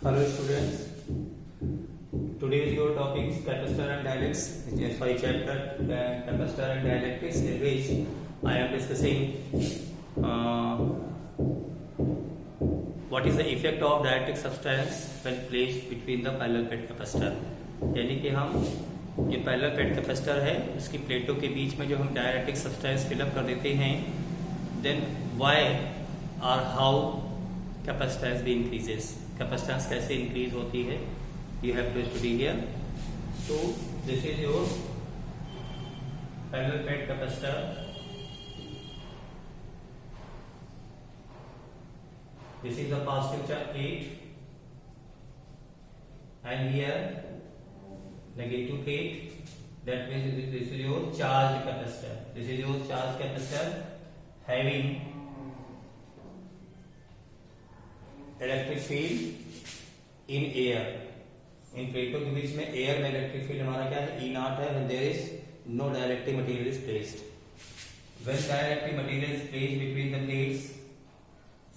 Hello students, today's your topic is capacitor and dielectrics, sorry chapter capacitor and dielectrics, in which I am discussing what is the effect of dielectric substance when placed between the parallel plate capacitor। यानी कि हम ये parallel plate capacitor है, उसकी प्लेटों के बीच में जो हम डायरेक्टिक सब्सटेंस फिलअप कर देते हैं, देन व्हाई और हाउ कैपेसिटेंस भी इंक्रीजेस, कैपेसिटेंस कैसे इंक्रीज होती है, you have to study here. So this is your parallel plate capacitor, this is the positive charge 8 and here negative 8, that means this is your charged capacitor, this is your charged capacitor having electric field in air. इन प्लेटों के बीच में air में electric field हमारा क्या है, E naught है, when there is no directive material is placed. When directive material is placed between the plates,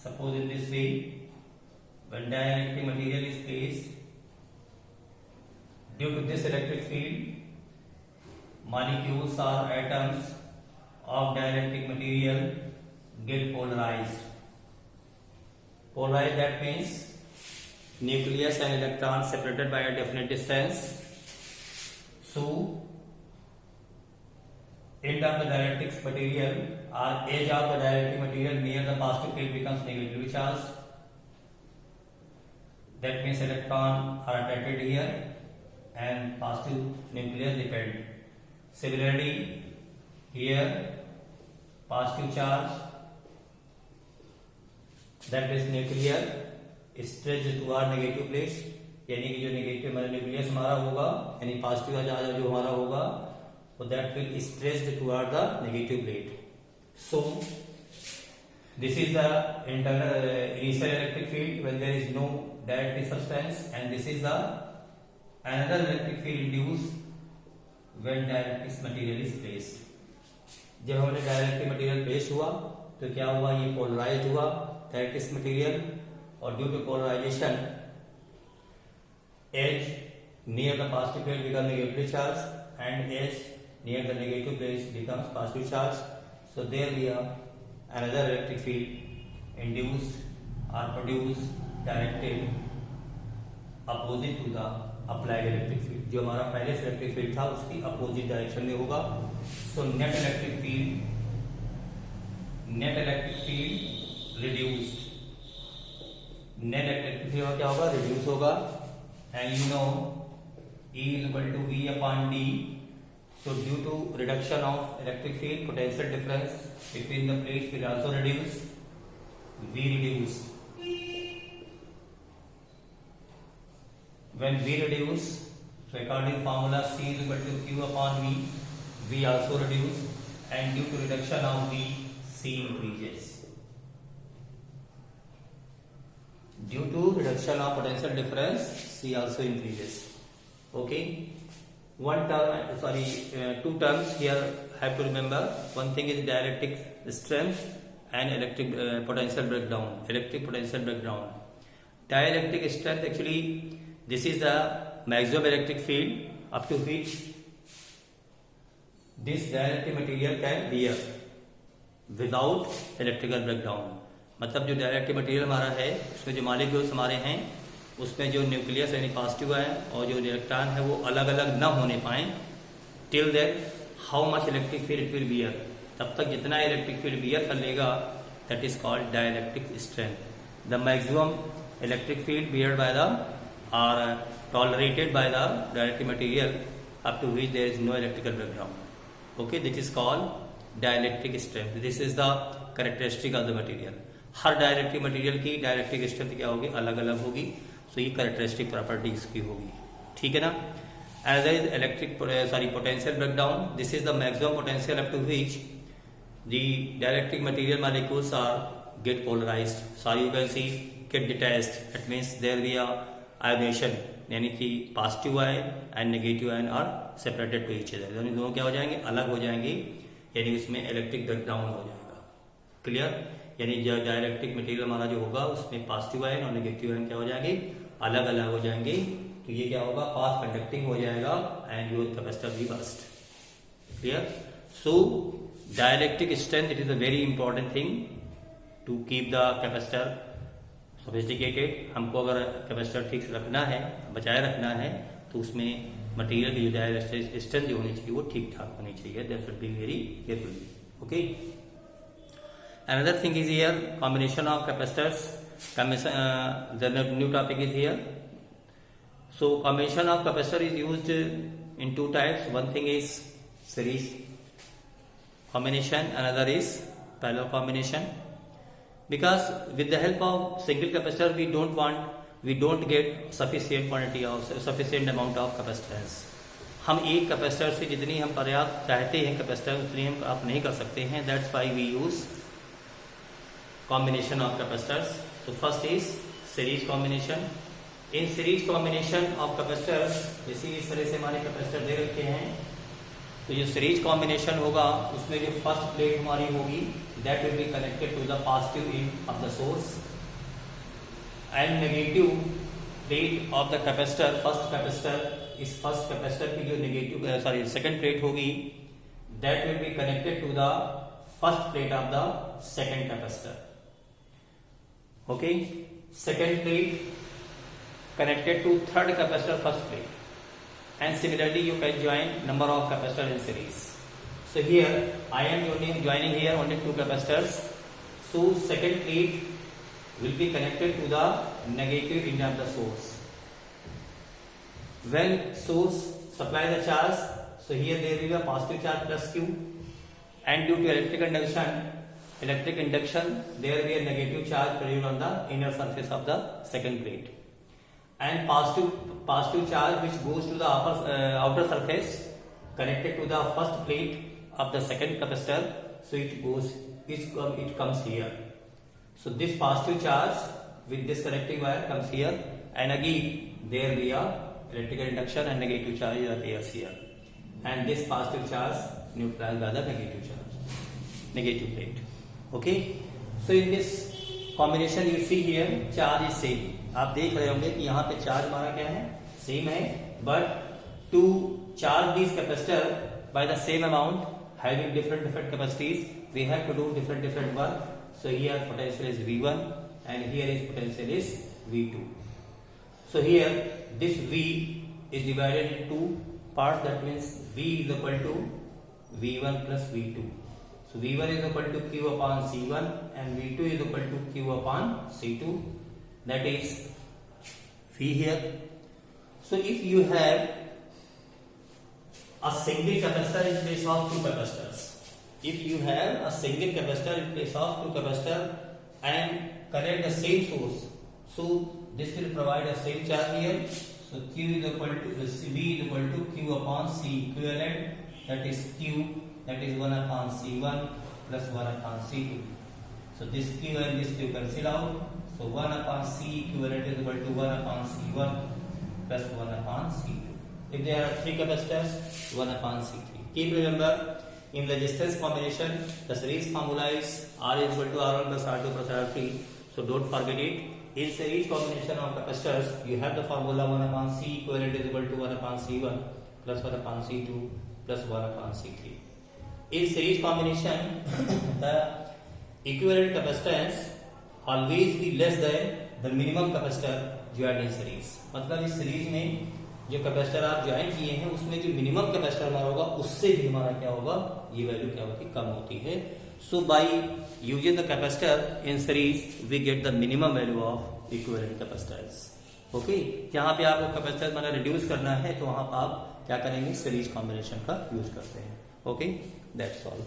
suppose in this way, when directive material is placed, due to this electric field molecules और atoms of directive material get polarized. Polarized, that means nucleus and electrons separated by a definite distance. So end of the dielectric material or edge of the dielectric material near the positive plate becomes negatively charged. That means electron are attracted here and positive nucleus repelled. Similarly here positive charge, that is nuclear stretched toward negative plates, यानी कि जो negative nucleus हमारा होगा यानी positive charge जो हमारा होगा वो that will stretched toward the negative plate. So this is the internal initial electric field when there is no directive substance, and this is the another electric field induced when directive material is placed. जब हमने directive material place हुआ तो क्या हुआ, ये polarized हुआ directive material, और due to polarization edge near the positive plate become negatively charge and edge near the negative plate becomes positive charge. So there we are another electric field induced और produced directed opposite to the applied electric field. जो हमारा पहले से electric field था उसकी opposite direction में होगा। So net electric field reduced, net electric field क्या होगा, रिड्यूस होगा। And you know E is equal to V upon D, so due to reduction of electric field, potential difference between the plates will also reduce, V reduce। when V reduce, so according formula C is equal to Q upon V, V also reduce, and due to reduction of V, C increases। Due to reduction of potential difference, C also increases। Okay, two terms here have to remember. One thing is dielectric strength and electric potential breakdown. Electric potential breakdown. Dielectric strength, actually this is the maximum electric field up to which this dielectric material can bear without electrical breakdown। मतलब जो directive material हमारा है उसमें जो molecules हमारे हैं उसमें जो न्यूक्लियस यानी पॉजिटिव है और जो इलेक्ट्रॉन है वो अलग अलग न होने पाए, till that how much electric field it will bear, तब तक जितना इलेक्ट्रिक फील्ड बियर कर लेगा that is called dielectric strength. The maximum electric field beared by the or tolerated by the directive material up to which there is no electrical background. Okay, this is called dielectric strength. This is the characteristic of the material. हर directive material की dielectric strength क्या होगी, अलग अलग होगी। सो ये characteristic properties की होगी, ठीक है ना। As is electric potential breakdown, this is the maximum potential up to which the dielectric material molecules are get polarised, so you can see get detached. It means there be ionisation, यानी कि positive ion and negative ion are separated to each other, यानी दोनों क्या हो जाएंगे, अलग हो जाएंगे, यानी उसमें इलेक्ट्रिक ब्रेकडाउन हो जाएगा। क्लियर, यानी जो डायलेक्ट्रिक मटेरियल हमारा जो होगा उसमें पॉजिटिव आयन और नेगेटिव आयन क्या हो जाएंगे, अलग अलग हो जाएंगे तो ये क्या होगा, पाथ कंडक्टिंग हो जाएगा एंड योर कैपेसिटर भी burst. Clear? So dielectric strength it is a very important thing to keep the capacitor sophisticated. हमको अगर कैपेसिटर ठीक से रखना है, बचाए रखना है, तो उसमें मटेरियल की जो डाइलेक्ट्रिक स्ट्रेंथ जो होनी चाहिए वो ठीक ठाक होनी चाहिए। That should be very carefully. Okay, another thing is here combination of capacitors. The new topic is here. So combination of capacitor is used in two types. One thing is series combination, another is parallel combination. Because with the help of single capacitor we don't get sufficient quantity of sufficient amount of capacitance. हम एक capacitor से जितनी हम पर्याप्त चाहते हैं capacitor उतनी हम आप नहीं कर सकते हैं। That's why we use combination of capacitors. So first is series combination. In series combination of capacitors, जैसे इस तरह से हमारे कैपेसिटर दे रखे हैं, तो जो सीरीज कॉम्बिनेशन होगा उसमें जो फर्स्ट प्लेट हमारी होगी that will be connected to the positive end of the source and negative plate of the capacitor. First capacitor, इस फर्स्ट कैपेसिटर की जो नेगेटिव सेकंड प्लेट होगी that will be connected to the first plate of the second capacitor. Okay, second plate connected to third capacitor first plate, and similarly you can join number of capacitor in series. So here I am joining here only two capacitors. So second plate will be connected to the negative end of the source. When source supply the charge, so here there will be a positive charge plus Q, and due to electric induction there will be a negative charge produced on the inner surface of the second plate, and positive charge which goes to the outer surface connected to the first plate of the second capacitor. So it comes here. So this positive charge with this connecting wire comes here, and again there will be a electrical induction and negative charge appears here, and this positive charge neutralized by the negative plate. Okay, so in this combination you see here charge is same. आप देख रहे होंगे कि यहाँ पे charge हमारा क्या है, सेम है, but to charge these capacitor by the same amount having different capacities we have to do different work. So here potential is V1 and here is potential is V2. So here this V is divided into two parts, that means V is equal to V1 plus V2. So V1 is equal to Q upon C1 and V2 is equal to Q upon C2, that is V here. So if you have a single capacitor in place of two capacitors, if you have a single capacitor in place of two capacitors and connect the same source, so this will provide a same charge here. So Q is equal to V is equal to Q upon C equivalent, that is Q, that is 1 upon C1 plus 1 upon C2. So this Q and this Q cancel out. So 1 upon C equivalent is equal to 1 upon C1 plus 1 upon C2. If there are three capacitors, 1 upon C3. Keep remember, in resistance combination, the series formula is R is equal to R1 plus R2 plus R3. So don't forget it. In series combination of capacitors, you have the formula 1 upon C equivalent is equal to 1 upon C1 plus 1 upon C2 plus 1 upon C3. In series combination, the equivalent capacitance always be less than the minimum capacitor joined in series. मतलब इस series में जो capacitor आप join किए हैं उसमें जो minimum capacitor हमारा होगा उससे भी हमारा क्या होगा, ये वैल्यू क्या होती है, कम होती है. So by using the capacitor in series we get the minimum value of equivalent capacitance. Okay, जहां पे आपको कैपेसिटर मैंने रिड्यूस करना है तो वहां पर आप क्या करेंगे, सीरीज कॉम्बिनेशन का यूज करते हैं. Okay, that's all.